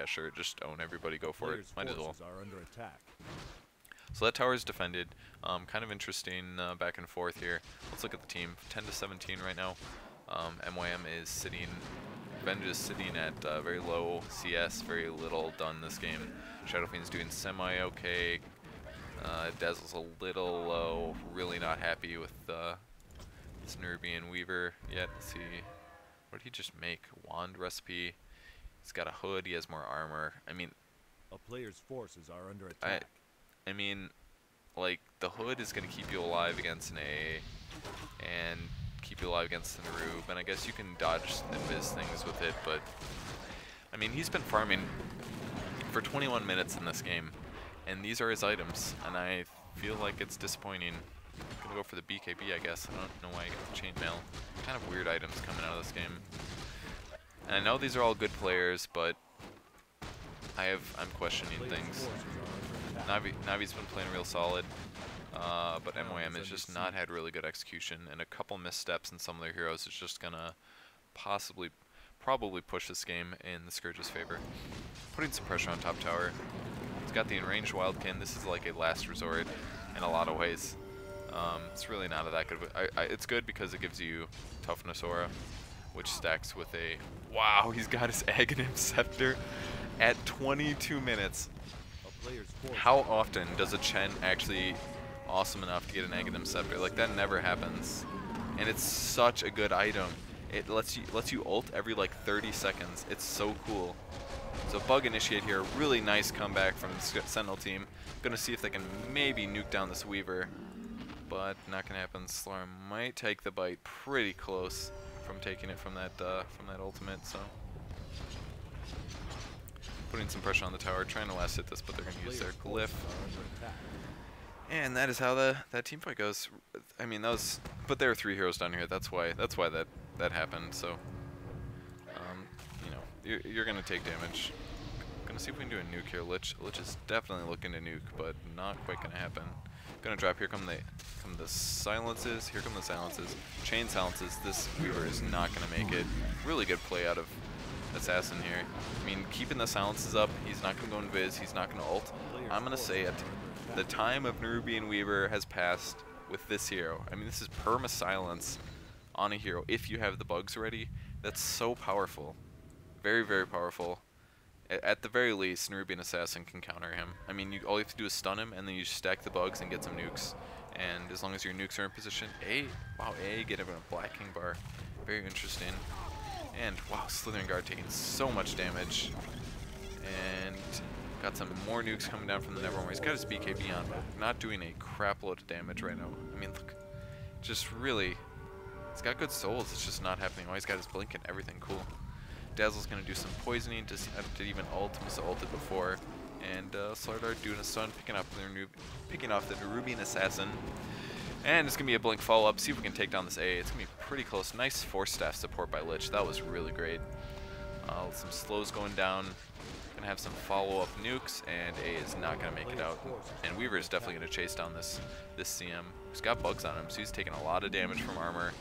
yeah, sure, just own everybody, go for it. Might as well. Are under attack. So that tower is defended. Kind of interesting back and forth here. Let's look at the team. 10 to 17 right now. MYM is sitting, Venge is sitting at very low CS, very little done this game. Shadowfiend's doing semi-okay. Dazzle's a little low. Really not happy with this Nerubian Weaver yet. Let's see. What did he just make? Wand recipe. He's got a hood. He has more armor. I mean, A player's forces are under attack. I mean, like, the hood is going to keep you alive against an A and keep you alive against the Nerub, and I guess you can dodge and biz things with it, but I mean, he's been farming for 21 minutes in this game, and these are his items, and I feel like it's disappointing. I'm going to go for the BKB, I guess. I don't know why I got the chainmail. Kind of weird items coming out of this game. And I know these are all good players, but I'm questioning things. Navi's been playing real solid, but MYM has just not had really good execution, and a couple missteps in some of their heroes is just gonna probably push this game in the Scourge's favor. Putting some pressure on top tower. It's got the enraged wildkin. This is like a last resort in a lot of ways. It's really not that good. It's good because it gives you toughness aura, which stacks with a wow. He's got his Aghanim Scepter at 22 minutes. How often does a Chen actually awesome enough to get an Aghanim Scepter? Like, that never happens, and it's such a good item. It lets you ult every like 30 seconds. It's so cool. So bug initiate here, really nice comeback from the Sentinel team. Gonna see if they can maybe nuke down this Weaver, but not gonna happen. Slar might take the bite, pretty close from taking it from that ultimate. So. Putting some pressure on the tower, trying to last hit this, but they're going to use their glyph. And that is how that team fight goes. I mean, but there are 3 heroes down here. That's why that happened. So, you know, you're going to take damage. Going to see if we can do a nuke here. Lich is definitely looking to nuke, but not quite going to happen. Going to drop. Here come the silences. Here come the silences. Chain silences. This Weaver is not going to make it. Really good play out of Assassin here. I mean, keeping the silences up, he's not going to go invis, he's not going to ult. I'm going to say it. The time of Nerubian Weaver has passed with this hero. I mean, this is perma silence on a hero if you have the bugs ready. That's so powerful. Very, very powerful. At the very least, Nerubian Assassin can counter him. I mean, all you have to do is stun him, and then you stack the bugs and get some nukes. And as long as your nukes are in position, wow, get him a Black King bar. Very interesting. And wow, Slithering Guard taking so much damage. And got some more nukes coming down from the Nevermore. He's got his BKB on, but not doing a crap load of damage right now. I mean, look, just really, he's got good souls, it's just not happening. Oh, he's got his blink and everything, cool. Dazzle's gonna do some poisoning, to even ult, must have ulted before. And Slardar doing a stun, picking off the Nerubian Assassin. And it's going to be a blink follow-up, see if we can take down this A. It's going to be pretty close. Nice force staff support by Lich. That was really great. Some slows going down. Going to have some follow-up nukes, and A is not going to make it out. And Weaver is definitely going to chase down this CM. He's got bugs on him, so he's taking a lot of damage from armor.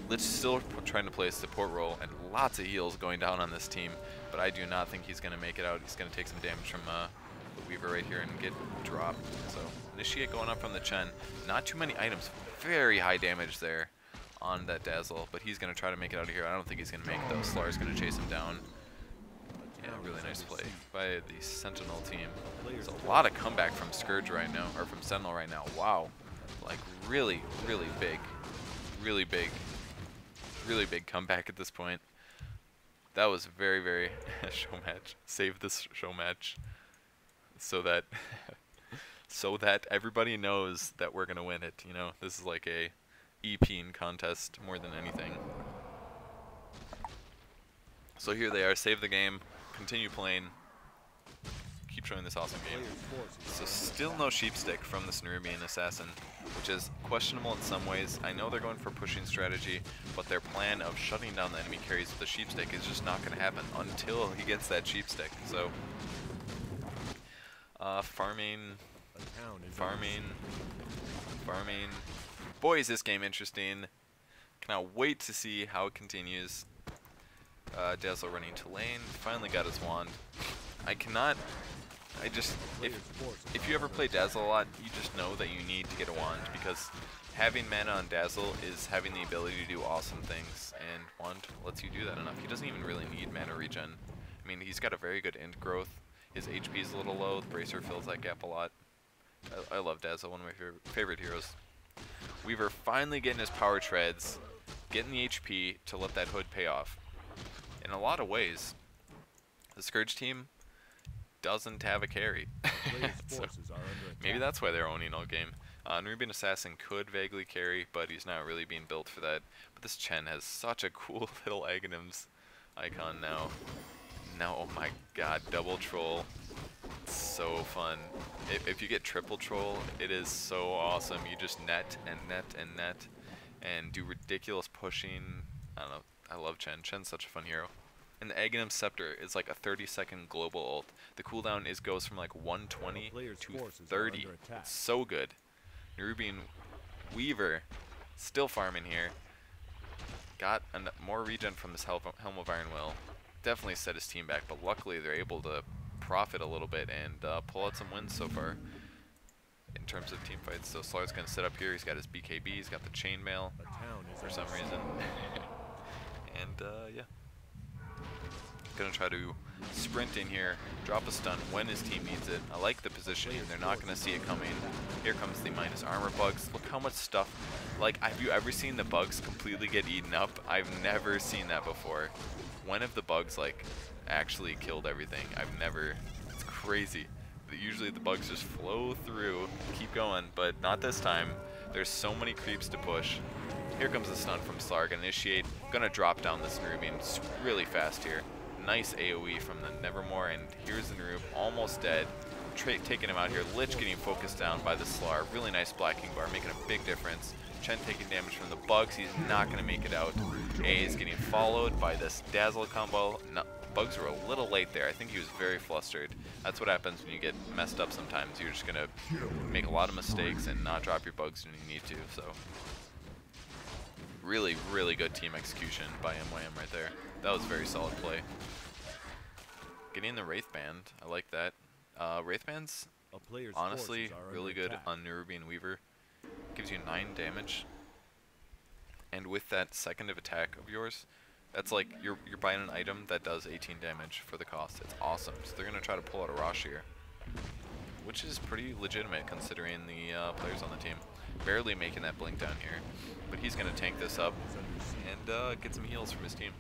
Lich still trying to play a support role, and lots of heals going down on this team. But I do not think he's going to make it out. He's going to take some damage from the Weaver right here and get dropped. So initiate going up from the Chen. Not too many items. Very high damage there on that Dazzle, but he's going to try to make it out of here. I don't think he's going to make it though. Slar's going to chase him down. Yeah, really nice play by the Sentinel team. There's a lot of comeback from Scourge right now, or from Sentinel right now. Wow. Like really, really big. Really big. Really big comeback at this point. That was very, very show match. Save this show match. So that everybody knows that we're gonna win it. You know, this is like a EP contest more than anything. So here they are. Save the game. Continue playing. Keep showing this awesome game. So still no sheepstick from this Nerubian Assassin, which is questionable in some ways. I know they're going for pushing strategy, but their plan of shutting down the enemy carries with the sheepstick is just not going to happen until he gets that sheepstick. So. Farming. Boy, is this game interesting. Cannot wait to see how it continues. Dazzle running to lane. Finally got his wand. I cannot. I just if you ever play Dazzle a lot, you just know that you need to get a wand because having mana on Dazzle is having the ability to do awesome things, and wand lets you do that enough. He doesn't even really need mana regen. I mean, he's got a very good int growth. His HP is a little low. The Bracer fills that gap a lot. I love Dazzle, one of my favorite heroes. Weaver finally getting his power treads, getting the HP to let that hood pay off. In a lot of ways, the Scourge team doesn't have a carry. So maybe that's why they're owning all game. Nerubian Assassin could vaguely carry, but he's not really being built for that. But this Chen has such a cool little Aghanims icon now. Now, oh my god, double troll. It's so fun. If you get triple troll, it is so awesome. You just net and net and net and do ridiculous pushing. I don't know. I love Chen. Chen's such a fun hero. And the Aghanim Scepter is like a 30-second global ult. The cooldown goes from like 120 to 30. It's so good. Nerubian Weaver still farming here. Got more regen from this Helm of Iron Will. Definitely set his team back, but luckily they're able to profit a little bit and pull out some wins so far in terms of team fights. So Slar's going to sit up here. He's got his BKB. He's got the chainmail for some reason. And yeah. Gonna try to sprint in here, drop a stun when his team needs it. I like the positioning. They're not gonna see it coming. Here comes the minus armor bugs. Look how much stuff. Like, have you ever seen the bugs completely get eaten up? I've never seen that before. When have the bugs like actually killed everything? I've never. It's crazy. Usually the bugs just flow through, keep going, but not this time. There's so many creeps to push. Here comes the stun from Slar. Gonna initiate. Gonna drop down this Nerubian really fast here. Nice AoE from the Nevermore, and here's the Nerub, almost dead. Taking him out here. Lich getting focused down by the Slar. Really nice blacking bar, making a big difference. Chen taking damage from the bugs. He's not going to make it out. A is getting followed by this Dazzle combo. No, bugs were a little late there. I think he was very flustered. That's what happens when you get messed up sometimes. You're just going to make a lot of mistakes and not drop your bugs when you need to. So really, really good team execution by MYM right there. That was a very solid play. Getting the Wraith Band, I like that. Wraith Band's honestly really good on Nerubian Weaver. Gives you 9 damage. And with that second of attack of yours, that's like you're buying an item that does 18 damage for the cost. It's awesome. So they're going to try to pull out a Rosh here, which is pretty legitimate considering the players on the team. Barely making that blink down here. But he's going to tank this up and get some heals from his team.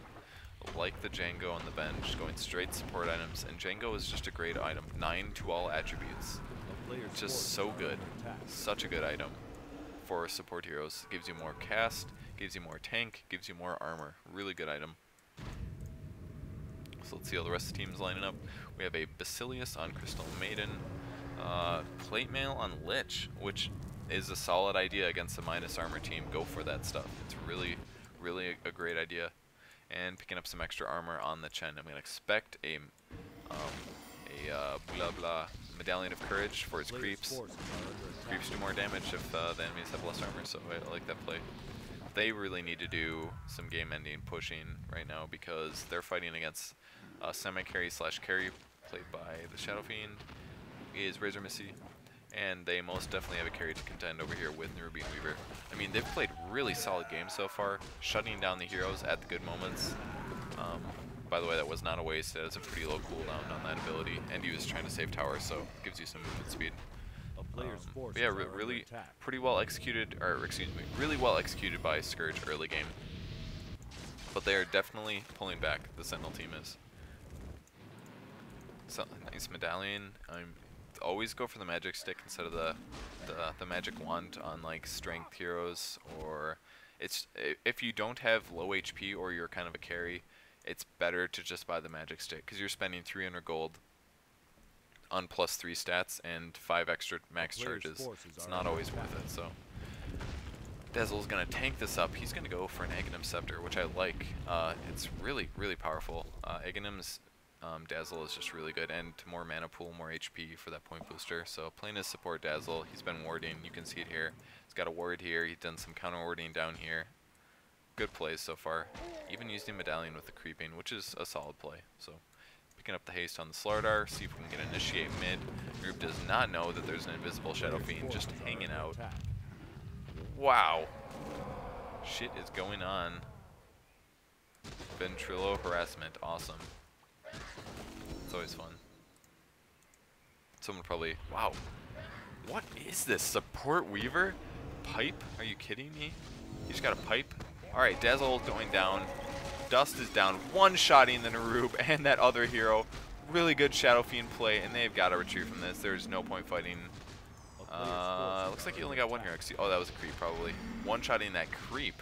Like the Django on the bench, going straight support items, and Django is just a great item. 9 to all attributes. Just so good. Such a good item for support heroes. Gives you more cast, gives you more tank, gives you more armor. Really good item. So let's see how the rest of the team is lining up. We have a Basilius on Crystal Maiden, Plate Mail on Lich, which is a solid idea against the minus armor team. Go for that stuff. It's really, really a great idea. And picking up some extra armor on the Chen. I'm going to expect a blah blah Medallion of Courage for his creeps. Creeps do more damage if the enemies have less armor, so I like that play. They really need to do some game-ending pushing right now because they're fighting against semi-carry / carry played by the Shadow Fiend, is Razor Missy, and they most definitely have a carry to contend over here with Nerubian Weaver. I mean, they've played really solid games so far, shutting down the heroes at the good moments. By the way, that was not a waste. It has a pretty low cooldown on that ability, and he was trying to save tower, so it gives you some movement speed. But yeah, really pretty well executed, or excuse me, really well executed by Scourge early game. But they are definitely pulling back, the Sentinel team is. So, nice Medallion. Always go for the magic stick instead of the magic wand on like strength heroes, or if you don't have low HP or you're kind of a carry, it's better to just buy the magic stick because you're spending 300 gold on +3 stats and 5 extra max charges. It's not always worth it. So Dazzle's gonna tank this up. He's gonna go for an Aghanim Scepter, which I like. It's really, really powerful. Aghanim's Dazzle is just really good, and more mana pool, more HP for that point booster. So playing his support Dazzle, he's been warding. You can see it here. He's got a ward here. He's done some counter warding down here. good plays so far. Even using Medallion with the creeping, which is a solid play. So picking up the haste on the Slardar, see if we can get initiate mid. Group does not know that there's an invisible Shadow Fiend just hanging out. Wow. Shit is going on. Ventrilo harassment, awesome. It's always fun. Someone probably, wow. What is this? Support Weaver? Pipe? Are you kidding me? You just got a pipe? Alright, Dazzle going down. Dust is down, one-shotting the Narub and that other hero. Really good Shadow Fiend play, and they've got to retreat from this. There's no point fighting. Looks like he only got one hero. Oh, that was a creep, probably. One-shotting that creep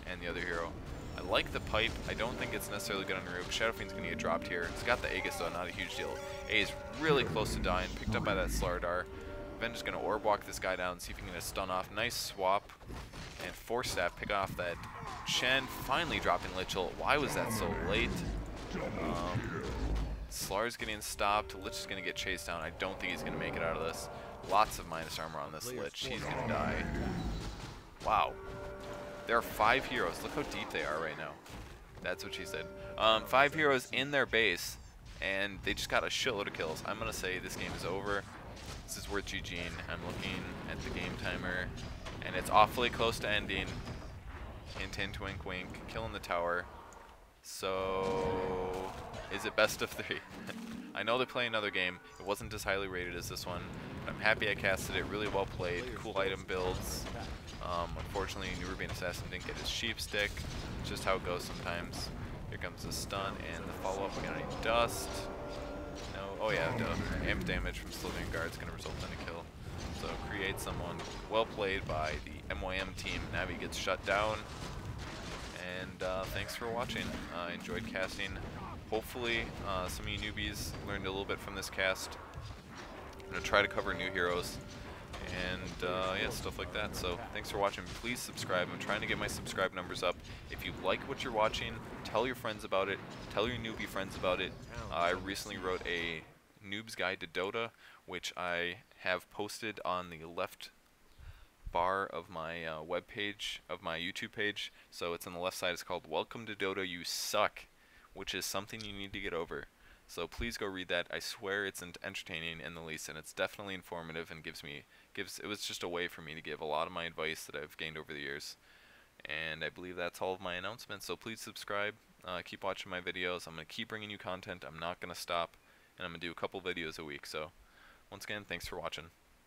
and the other hero. I like the pipe. I don't think it's necessarily good on Narub. Shadow Fiend's going to get dropped here. It's got the Aegis, though, not a huge deal. A is really close to dying, picked up by that Slardar. Ben just going to orb walk this guy down, see if he can get a stun off. Nice swap. And force staff, pick off that Shen. Finally dropping Lichel. Why was that so late? Slar's getting stopped. Lich is going to get chased down. I don't think he's going to make it out of this. Lots of minus armor on this Lich. He's going to die. Wow. There are 5 heroes. Look how deep they are right now. That's what she said. 5 heroes in their base, and they just got a shitload of kills. I'm going to say this game is over. This is worth GG'ing. I'm looking at the game timer, and it's awfully close to ending. Hint, hint, wink, wink. Killing the tower. So, is it best of 3? I know they play another game. It wasn't as highly rated as this one, but I'm happy I casted it. Really well played. Cool item builds. Unfortunately, New Rubian Assassin didn't get his sheep stick. It's just how it goes sometimes. Here comes the stun and the follow-up. We got any dust? No. Oh yeah, amp damage from Sylvian Guard is going to result in a kill. So create someone. Well played by the MYM team. Navi gets shut down. And thanks for watching. I enjoyed casting. Hopefully, some of you newbies learned a little bit from this cast. I'm going to try to cover new heroes. And yeah, stuff like that. So thanks for watching. Please subscribe. I'm trying to get my subscribe numbers up. If you like what you're watching, tell your friends about it. Tell your newbie friends about it. I recently wrote a Noob's Guide to Dota, which I have posted on the left bar of my web page, of my YouTube page. So it's on the left side. It's called Welcome to Dota, You Suck, which is something you need to get over. So please go read that. I swear it's entertaining in the least, and it's definitely informative and it was just a way for me to give a lot of my advice that I've gained over the years. And I believe that's all of my announcements. So please subscribe. Keep watching my videos. I'm going to keep bringing you content. I'm not going to stop, and I'm going to do a couple videos a week. So once again, thanks for watching.